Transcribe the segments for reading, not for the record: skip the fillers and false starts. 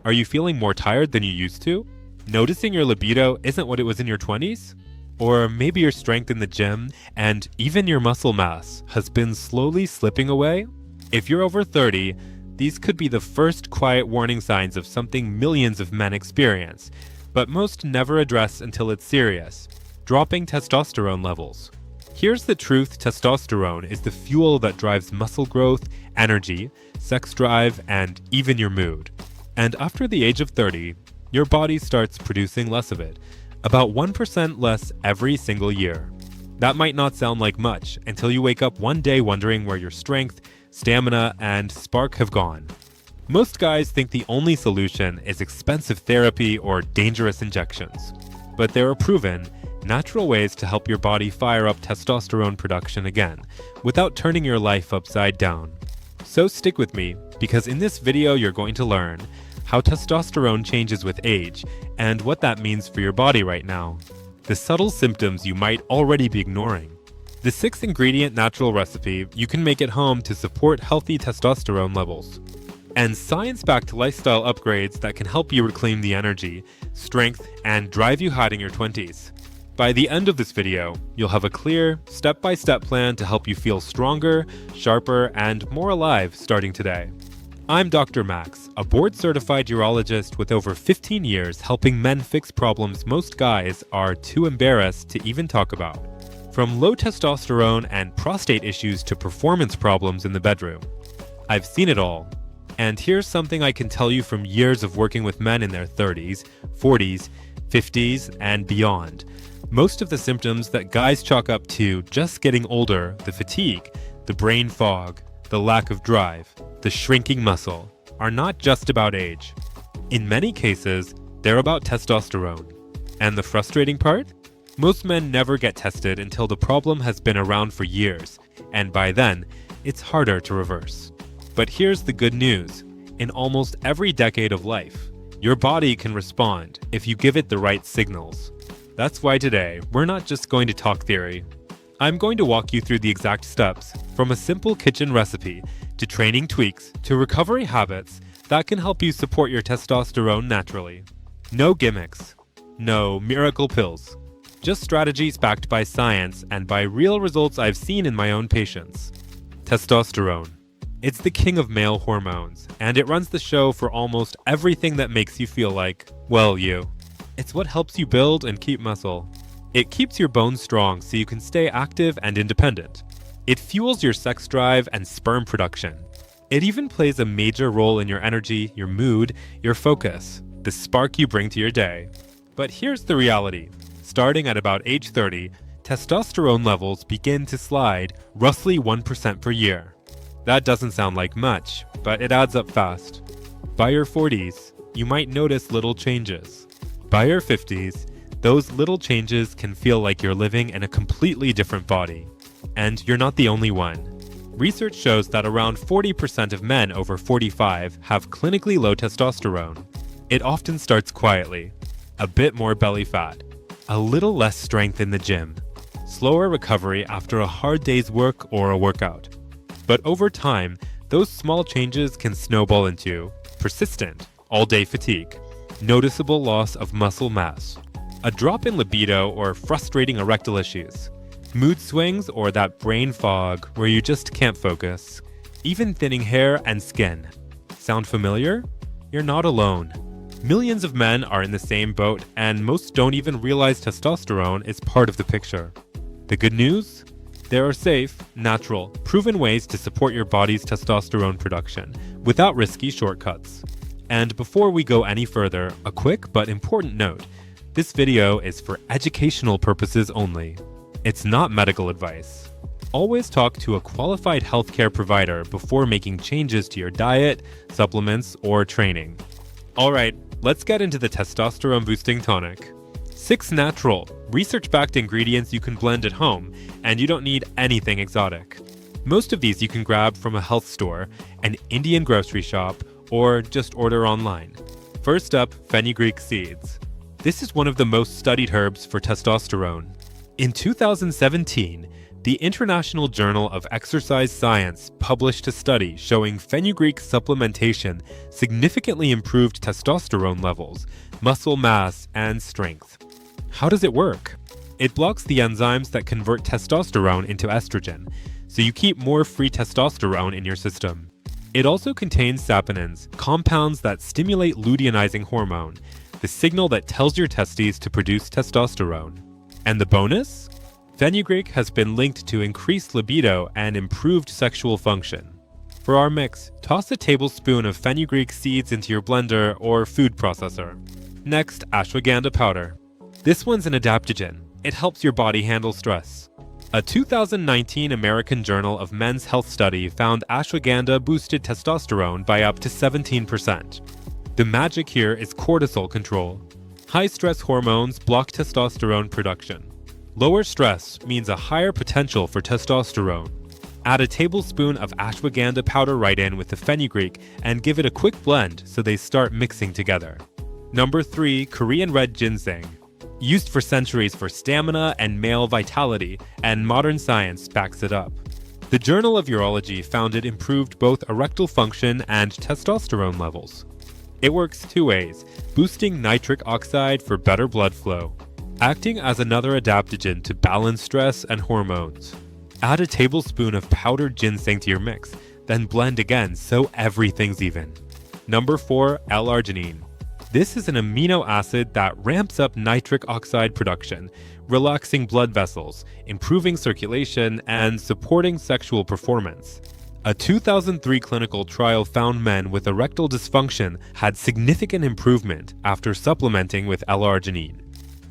Are you feeling more tired than you used to? Noticing your libido isn't what it was in your 20s? Or maybe your strength in the gym and even your muscle mass has been slowly slipping away? If you're over 30, these could be the first quiet warning signs of something millions of men experience, but most never address until it's serious: dropping testosterone levels. Here's the truth: testosterone is the fuel that drives muscle growth, energy, sex drive, and even your mood. And after the age of 30, your body starts producing less of it, about 1% less every single year. That might not sound like much until you wake up one day wondering where your strength, stamina, and spark have gone. Most guys think the only solution is expensive therapy or dangerous injections. But there are proven, natural ways to help your body fire up testosterone production again, without turning your life upside down. So stick with me, because in this video you're going to learn how testosterone changes with age and what that means for your body right now, the subtle symptoms you might already be ignoring, the 6-ingredient natural recipe you can make at home to support healthy testosterone levels, and science-backed lifestyle upgrades that can help you reclaim the energy, strength, and drive you hard in your 20s. By the end of this video, you'll have a clear, step-by-step plan to help you feel stronger, sharper, and more alive starting today. I'm Dr. Max, a board-certified urologist with over 15 years helping men fix problems most guys are too embarrassed to even talk about. From low testosterone and prostate issues to performance problems in the bedroom. I've seen it all. And here's something I can tell you from years of working with men in their 30s, 40s, 50s, and beyond. Most of the symptoms that guys chalk up to just getting older, the fatigue, the brain fog, the lack of drive, the shrinking muscle, are not just about age. In many cases, they're about testosterone. And the frustrating part? Most men never get tested until the problem has been around for years, and by then, it's harder to reverse. But here's the good news. In almost every decade of life, your body can respond if you give it the right signals. That's why today, we're not just going to talk theory. I'm going to walk you through the exact steps, from a simple kitchen recipe to training tweaks to recovery habits that can help you support your testosterone naturally. No gimmicks. No miracle pills. Just strategies backed by science and by real results I've seen in my own patients. Testosterone. It's the king of male hormones, and it runs the show for almost everything that makes you feel like, well, you. It's what helps you build and keep muscle. It keeps your bones strong so you can stay active and independent. It fuels your sex drive and sperm production. It even plays a major role in your energy, your mood, your focus, the spark you bring to your day. But here's the reality. Starting at about age 30, testosterone levels begin to slide roughly 1% per year. That doesn't sound like much, but it adds up fast. By your 40s, you might notice little changes. By your 50s, those little changes can feel like you're living in a completely different body. And you're not the only one. Research shows that around 40% of men over 45 have clinically low testosterone. It often starts quietly. A bit more belly fat. A little less strength in the gym. Slower recovery after a hard day's work or a workout. But over time, those small changes can snowball into persistent, all-day fatigue, noticeable loss of muscle mass, a drop in libido or frustrating erectile issues, mood swings or that brain fog where you just can't focus, even thinning hair and skin. Sound familiar? You're not alone. Millions of men are in the same boat, and most don't even realize testosterone is part of the picture. The good news? There are safe, natural, proven ways to support your body's testosterone production without risky shortcuts. And before we go any further, a quick but important note. This video is for educational purposes only. It's not medical advice. Always talk to a qualified healthcare provider before making changes to your diet, supplements, or training. Alright, let's get into the testosterone boosting tonic. 6 natural, research-backed ingredients you can blend at home, and you don't need anything exotic. Most of these you can grab from a health store, an Indian grocery shop, or just order online. First up, fenugreek seeds. This is one of the most studied herbs for testosterone. In 2017, The International Journal of Exercise Science published a study showing fenugreek supplementation significantly improved testosterone levels, muscle mass, and strength. How does it work? It blocks the enzymes that convert testosterone into estrogen, so you keep more free testosterone in your system. It also contains saponins, compounds that stimulate luteinizing hormone, the signal that tells your testes to produce testosterone. And the bonus? Fenugreek has been linked to increased libido and improved sexual function. For our mix, toss a tablespoon of fenugreek seeds into your blender or food processor. Next, ashwagandha powder. This one's an adaptogen. It helps your body handle stress. A 2019 American Journal of Men's Health study found ashwagandha boosted testosterone by up to 17%. The magic here is cortisol control. High-stress hormones block testosterone production. Lower stress means a higher potential for testosterone. Add a tablespoon of ashwagandha powder right in with the fenugreek and give it a quick blend so they start mixing together. Number 3, Korean red ginseng. Used for centuries for stamina and male vitality, and modern science backs it up. The Journal of Urology found it improved both erectile function and testosterone levels. It works two ways, boosting nitric oxide for better blood flow, acting as another adaptogen to balance stress and hormones. Add a tablespoon of powdered ginseng to your mix, then blend again so everything's even. Number 4, L-arginine. This is an amino acid that ramps up nitric oxide production, relaxing blood vessels, improving circulation, and supporting sexual performance. A 2003 clinical trial found men with erectile dysfunction had significant improvement after supplementing with L-arginine.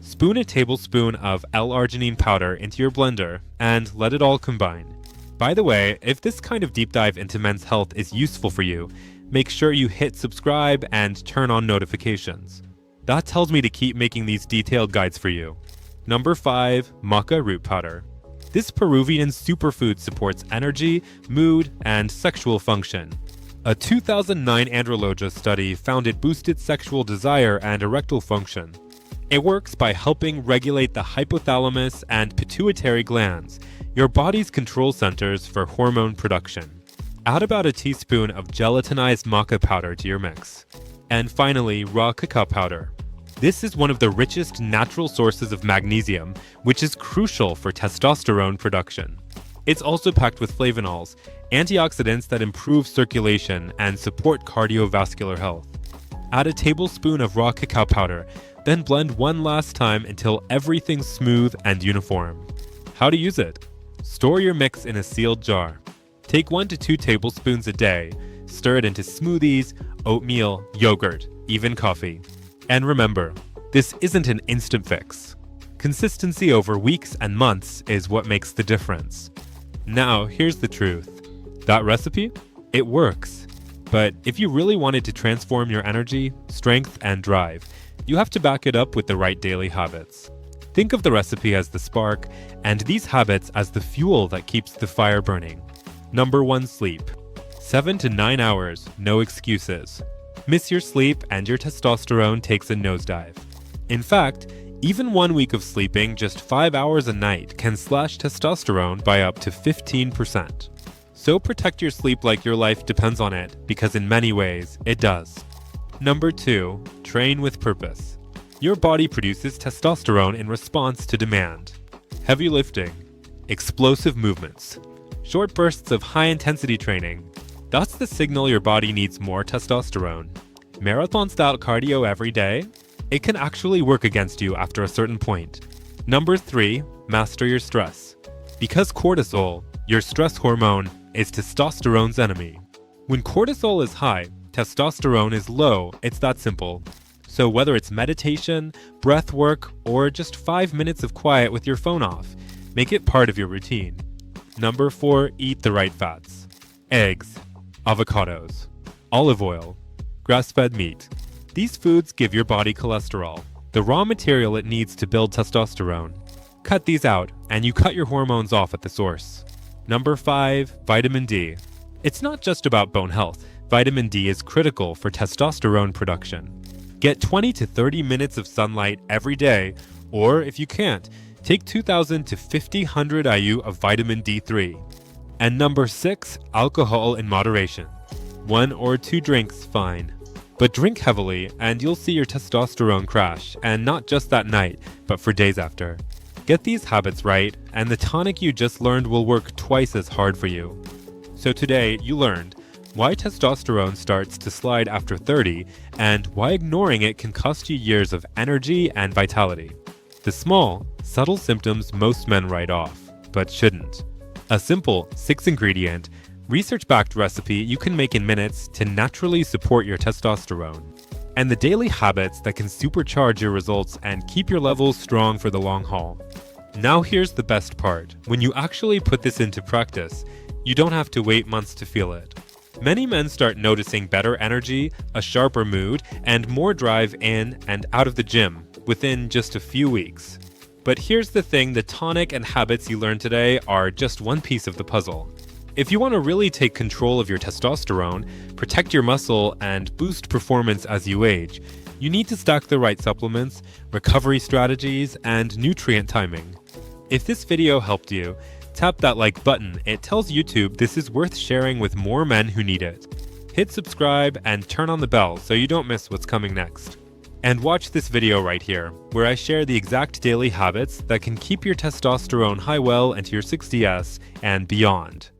Spoon a tablespoon of L-arginine powder into your blender and let it all combine. By the way, if this kind of deep dive into men's health is useful for you, make sure you hit subscribe and turn on notifications. That tells me to keep making these detailed guides for you. Number 5, maca root powder. This Peruvian superfood supports energy, mood, and sexual function. A 2009 andrologia study found it boosted sexual desire and erectile function. It works by helping regulate the hypothalamus and pituitary glands, your body's control centers for hormone production. Add about a teaspoon of gelatinized maca powder to your mix. And finally, raw cacao powder. This is one of the richest natural sources of magnesium, which is crucial for testosterone production. It's also packed with flavonols, antioxidants that improve circulation and support cardiovascular health. Add a tablespoon of raw cacao powder, then blend one last time until everything's smooth and uniform. How to use it? Store your mix in a sealed jar. Take 1 to 2 tablespoons a day. Stir it into smoothies, oatmeal, yogurt, even coffee. And remember, this isn't an instant fix. Consistency over weeks and months is what makes the difference. Now, here's the truth. That recipe? It works. But if you really wanted to transform your energy, strength, and drive, you have to back it up with the right daily habits. Think of the recipe as the spark, and these habits as the fuel that keeps the fire burning. Number 1, sleep. 7 to 9 hours, no excuses. Miss your sleep and your testosterone takes a nosedive. In fact, even 1 week of sleeping just 5 hours a night can slash testosterone by up to 15%. So protect your sleep like your life depends on it, because in many ways, it does. Number 2, train with purpose. Your body produces testosterone in response to demand. Heavy lifting, explosive movements, short bursts of high-intensity training. That's the signal your body needs more testosterone. Marathon-style cardio every day? It can actually work against you after a certain point. Number 3, master your stress. Because cortisol, your stress hormone, is testosterone's enemy. When cortisol is high, testosterone is low. It's that simple. So whether it's meditation, breath work, or just 5 minutes of quiet with your phone off, make it part of your routine. Number 4, eat the right fats. Eggs, avocados, olive oil, grass-fed meat. These foods give your body cholesterol, the raw material it needs to build testosterone. Cut these out, and you cut your hormones off at the source. Number 5, vitamin D. It's not just about bone health. Vitamin D is critical for testosterone production. Get 20 to 30 minutes of sunlight every day, or if you can't, Take 2,000 to 5,000 IU of vitamin D3. And number 6, alcohol in moderation. 1 or 2 drinks, fine. But drink heavily and you'll see your testosterone crash, and not just that night, but for days after. Get these habits right, and the tonic you just learned will work twice as hard for you. So today, you learned why testosterone starts to slide after 30, and why ignoring it can cost you years of energy and vitality. The small, subtle symptoms most men write off, but shouldn't. A simple, 6-ingredient, research-backed recipe you can make in minutes to naturally support your testosterone. And the daily habits that can supercharge your results and keep your levels strong for the long haul. Now here's the best part. When you actually put this into practice, you don't have to wait months to feel it. Many men start noticing better energy, a sharper mood, and more drive in and out of the gym within just a few weeks. But here's the thing, the tonic and habits you learned today are just one piece of the puzzle. If you want to really take control of your testosterone, protect your muscle, and boost performance as you age, you need to stack the right supplements, recovery strategies, and nutrient timing. If this video helped you, tap that like button. It tells YouTube this is worth sharing with more men who need it. Hit subscribe and turn on the bell so you don't miss what's coming next. And watch this video right here, where I share the exact daily habits that can keep your testosterone high well into your 60s and beyond.